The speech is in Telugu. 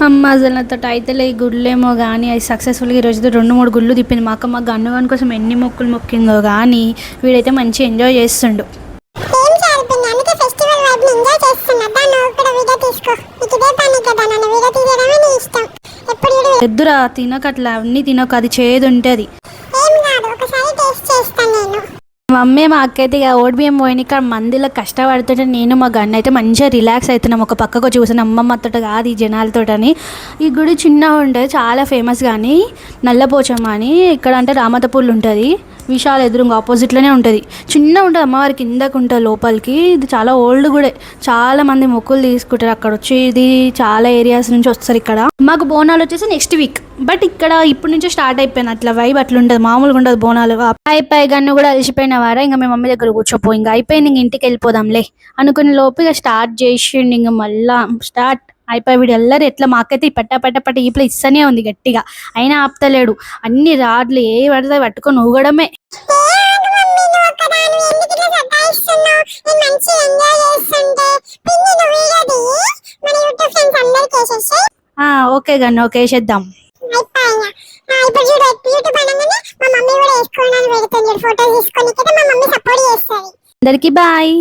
అమ్మ అసలు నాతో అయితేలే ఈ గుళ్ళేమో కానీ అది సక్సెస్ఫుల్గా ఈరోజు 2-3 గుళ్ళు తిప్పింది. మా అక్క మా గన్నుగాని కోసం ఎన్ని మొక్కులు మొక్కిందో కానీ వీడైతే మంచిగా ఎంజాయ్ చేస్తుండు. ఎద్దురా తినకట్లా అన్నీ తినక, అది చేదు ఉంటుంది. మా మమ్మీ మా అక్క అయితే ఇక ఓడి బియ్యం పోయిన ఇక్కడ మందిలో కష్టపడుతుంటే నేను మా గన్న అయితే మంచిగా రిలాక్స్ అవుతున్నాం. ఒక పక్కకు చూసాను అమ్మమ్మతో కాదు ఈ జనాలతోటని. ఈ గుడి చిన్నగా ఉంటుంది, చాలా ఫేమస్. కానీ నల్లపోచమ్మ అని ఇక్కడ అంటే రామతపూర్లు ఉంటుంది, విశాల్ ఎదురుగా ఆపోజిట్లోనే ఉంటుంది. చిన్న ఉంటుంది, అమ్మవారి కిందకు ఉంటుంది లోపలికి. ఇది చాలా ఓల్డ్ కూడా, చాలా మంది మొక్కులు తీసుకుంటారు అక్కడ వచ్చి. ఇది చాలా ఏరియాస్ నుంచి వస్తారు ఇక్కడ. మాకు బోనాలు వచ్చేసి నెక్స్ట్ వీక్, బట్ ఇక్కడ ఇప్పటి నుంచే స్టార్ట్ అయిపోయింది. అట్లా వైబ్ అట్లా ఉంటుంది, మామూలుగా ఉండదు బోనాలు. అయిపోయి గన్ను కూడా అలసిపోయిన వారా, ఇంకా మేము మమ్మీ దగ్గర కూర్చోపో, ఇంకా అయిపోయింది, ఇంక ఇంటికి వెళ్ళిపోదాంలే అనుకునే లోపు ఇక స్టార్ట్ చేసిండు. ఇంక మళ్ళా స్టార్ట్ అయిపోయి వీడు ఎల్లరు ఎట్లా మాకైతే పట్ట ఈ ప్లేస్ ఇస్తూనే ఉంది గట్టిగా, అయినా ఆపుతలేడు. అన్ని రాడ్లు ఏ పడితే పట్టుకొని ఊగడమే. ఓకే గన్ను, ఓకే చేద్దాం. అందరికి బాయ్.